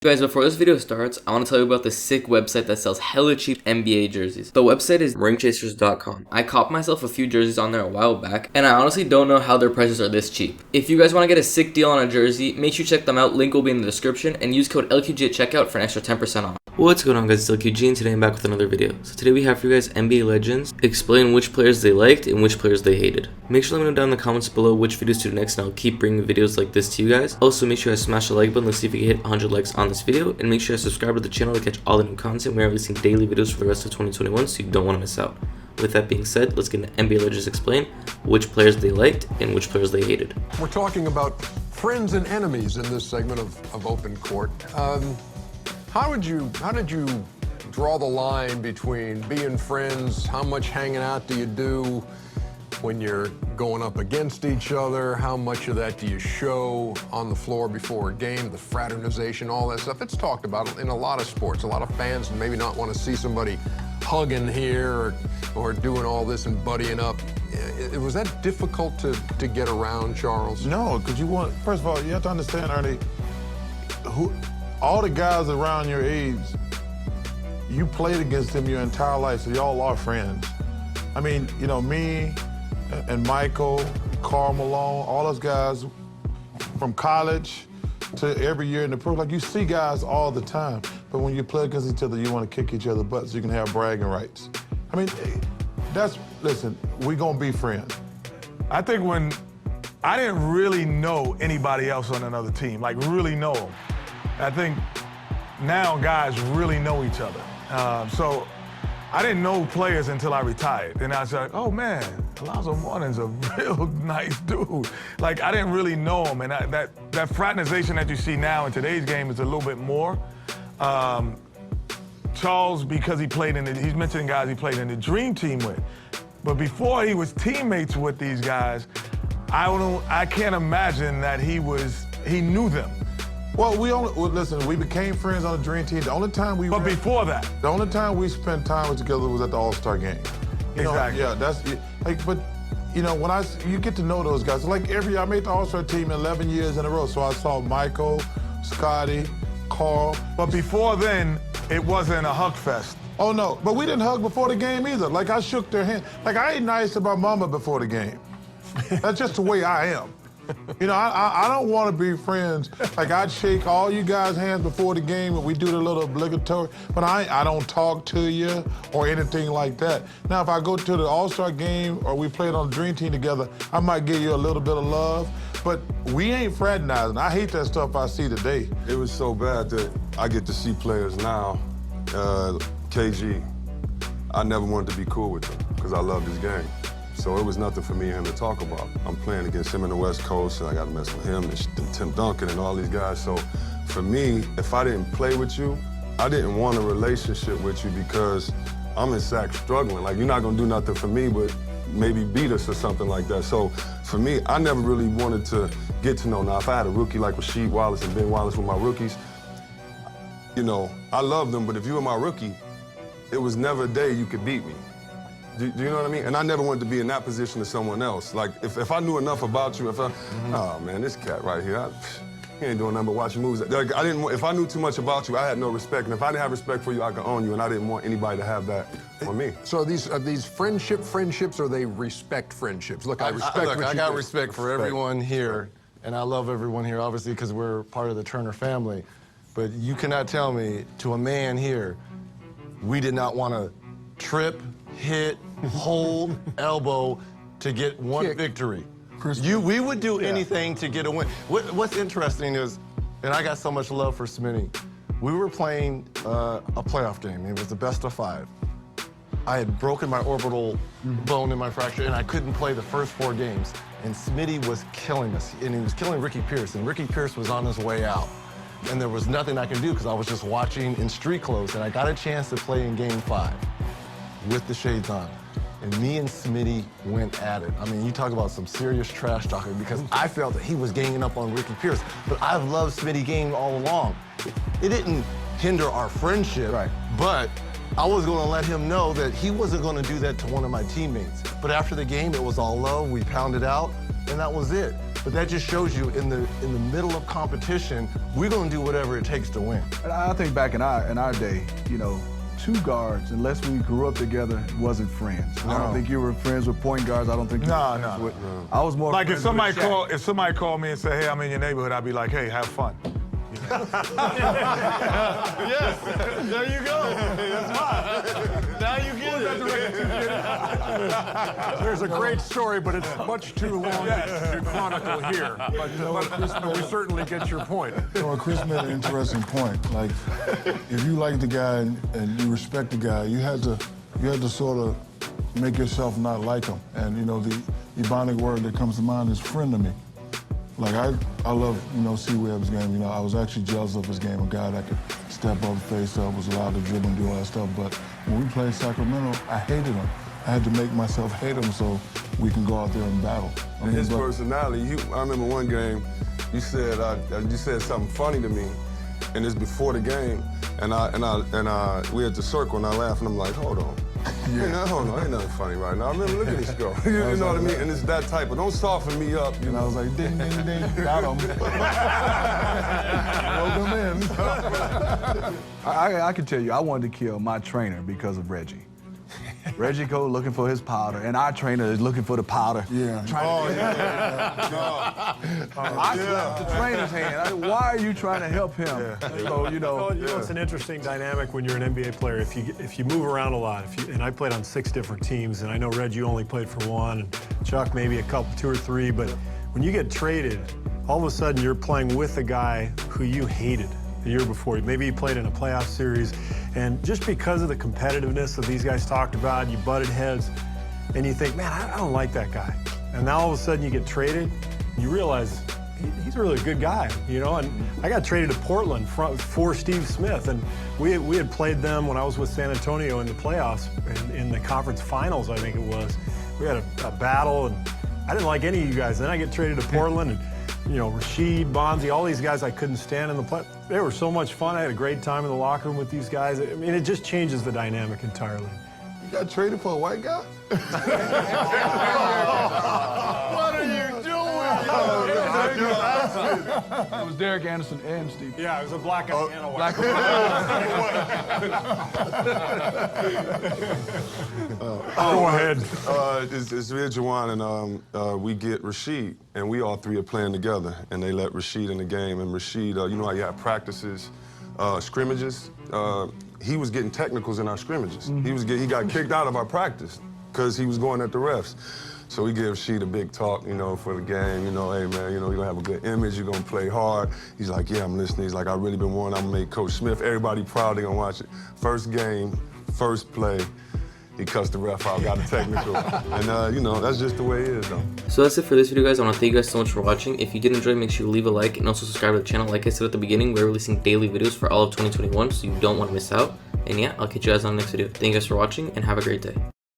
Guys, before this video starts, I want to tell you about this sick website that sells hella cheap NBA jerseys. The website is ringchasers.com. I copped myself a few jerseys on there a while back, and I honestly don't know how their prices are this cheap. If you guys want to get a sick deal on a jersey, make sure you check them out. Link will be in the description, and use code LQG at checkout for an extra 10% off. What's going on, guys? It's LQG, and today I'm back with another video. So today we have for you guys NBA Legends, explain which players they liked and which players they hated. Make sure to let me know down in the comments below which videos to do next, and I'll keep bringing videos like this to you guys. Also, make sure I smash the like button. Let's see if we can hit 100 likes on this video, and make sure to subscribe to the channel to catch all the new content. We're releasing daily videos for the rest of 2021, so you don't want to miss out. With that being said, let's get into NBA Legends explain which players they liked and which players they hated. We're talking about friends and enemies in this segment of Open Court. How did you draw the line between being friends? How much hanging out do you do when you're going up against each other? How much of that do you show on the floor before a game? The fraternization, all that stuff. It's talked about in a lot of sports. A lot of fans maybe not want to see somebody hugging here or doing all this and buddying up. Was that difficult to get around, Charles? No, because first of all, you have to understand, Ernie, all the guys around your age, you played against them your entire life, so y'all are friends. I mean, you know, me and Michael, Karl Malone, all those guys from college to every year in the pro, like you see guys all the time, but when you play against each other, you want to kick each other's butts so you can have bragging rights. I mean, listen, we gonna be friends. I think when I didn't really know anybody else on another team, like really know them. I think now guys really know each other. So I didn't know players until I retired. And I was like, oh man, Alonzo Mourning's a real nice dude. Like I didn't really know him. And that fraternization that you see now in today's game is a little bit more. Charles, because he's mentioning guys he played in the Dream Team with. But before he was teammates with these guys, I can't imagine that he knew them. Well, listen, we became friends on the Dream Team. The only time But before that. The only time we spent time together was at the All-Star game. Exactly. Yeah, that's like, but you know, when you get to know those guys, like I made the All-Star team 11 years in a row, so I saw Michael, Scotty, Karl. But before then, it wasn't a hug fest. Oh no, but we didn't hug before the game either. Like I shook their hand. Like I ain't nice to my mama before the game. That's just the way I am. You know, I don't want to be friends. Like I'd shake all you guys' hands before the game and we do the little obligatory, but I don't talk to you or anything like that. Now, if I go to the All-Star game or we played on the Dream Team together, I might give you a little bit of love, but we ain't fraternizing. I hate that stuff I see today. It was so bad that I get to see players now. KG, I never wanted to be cool with him because I love his game. So it was nothing for me and him to talk about. I'm playing against him in the West Coast, and I got to mess with him and Tim Duncan and all these guys. So for me, if I didn't play with you, I didn't want a relationship with you because I'm in Sac struggling. Like, you're not going to do nothing for me but maybe beat us or something like that. So for me, I never really wanted to get to know. Now, if I had a rookie like Rasheed Wallace and Ben Wallace with my rookies, you know, I love them, but if you were my rookie, it was never a day you could beat me. Do you know what I mean? And I never wanted to be in that position to someone else. Like, if I knew enough about you, oh man, this cat right here, he ain't doing nothing but watching movies. Like, if I knew too much about you, I had no respect. And if I didn't have respect for you, I could own you, and I didn't want anybody to have that for me. So are these friendships, or they respect friendships? Look, I got respect for everyone here, and I love everyone here, obviously, because we're part of the Turner family. But you cannot tell me, to a man here, we did not want to trip, hit, hold, elbow to get one victory. We would do anything to get a win. What's interesting is, and I got so much love for Smitty, we were playing a playoff game. It was the best of 5. I had broken my orbital bone in my fracture, and I couldn't play the first 4 games. And Smitty was killing us, and he was killing Ricky Pierce, and Ricky Pierce was on his way out. And there was nothing I could do because I was just watching in street clothes, and I got a chance to play in Game 5 with the shades on. And me and Smitty went at it. I mean, you talk about some serious trash talking, because I felt that he was ganging up on Ricky Pierce. But I've loved Smitty game all along. It didn't hinder our friendship, but I was going to let him know that he wasn't going to do that to one of my teammates. But after the game, it was all love. We pounded out, and that was it. But that just shows you in the middle of competition, we're gonna do whatever it takes to win. And I think back in our day, you know, two guards, unless we grew up together, wasn't friends. I don't think you were friends with point guards. I don't think you were friends with. I was more like if friends with somebody called me and said, "Hey, I'm in your neighborhood," I'd be like, "Hey, have fun." Yes, there you go. That's fine. Now you get it. There's a great story, but it's much too long to chronicle here. But we certainly get your point. So Chris made an interesting point. Like, if you like the guy and you respect the guy, you had to sort of make yourself not like him. And you know, the Ebonic word that comes to mind is friend to me. Like I love, you know, C-Web's game. You know, I was actually jealous of his game, a guy that could step up, face up, was allowed to dribble and do all that stuff. But when we played Sacramento, I hated him. I had to make myself hate him so we can go out there and battle. I mean, His personality, I remember one game, you said something funny to me, and it's before the game, and we at the circle, and I laughed, and I'm like, hold on. Yeah. Hold on, ain't nothing funny right now. I remember, look at this girl. You know what I mean? And it's that type of, don't soften me up. And I was like, ding, ding, ding, got him. Rolled him in. I can tell you, I wanted to kill my trainer because of Reggie. Reggie go looking for his powder, and our trainer is looking for the powder. Yeah. I slapped the trainer's hand. I said, why are you trying to help him? So, you know. It's an interesting dynamic when you're an NBA player. If you move around a lot, and I played on 6 different teams, and I know Reg, you only played for 1, and Chuck maybe a couple, 2 or 3, but when you get traded, all of a sudden you're playing with a guy who you hated the year before. Maybe he played in a playoff series, and just because of the competitiveness that these guys talked about, you butted heads, and you think, man, I don't like that guy. And now all of a sudden you get traded, and you realize he's a really good guy, you know? And I got traded to Portland for Steve Smith, and we had played them when I was with San Antonio in the playoffs, in the conference finals, I think it was. We had a battle, and I didn't like any of you guys. Then I get traded to Portland, and you know, Rasheed, Bonzi, all these guys I couldn't stand in the play. They were so much fun. I had a great time in the locker room with these guys. I mean, it just changes the dynamic entirely. You got traded for a white guy? What are you doing? It was Derek Anderson and Steve. Yeah, it was a black guy and a white guy. Go ahead. It's Vid Jawan, and we get Rasheed, and we all 3 are playing together, and they let Rasheed in the game. And Rasheed, you know how you have practices, scrimmages? He was getting technicals in our scrimmages. He got kicked out of our practice because he was going at the refs. So we gave Rasheed a big talk, you know, for the game. You know, hey, man, you know, you're going to have a good image. You're going to play hard. He's like, yeah, I'm listening. He's like, I've really been wanting. I'm going to make Coach Smith, everybody proud. They're going to watch it. First game, first play, he cussed the ref out, got a technical. And, you know, that's just the way it is, though. So that's it for this video, guys. I want to thank you guys so much for watching. If you did enjoy, make sure you leave a like and also subscribe to the channel. Like I said at the beginning, we're releasing daily videos for all of 2021, so you don't want to miss out. And yeah, I'll catch you guys on the next video. Thank you guys for watching, and have a great day.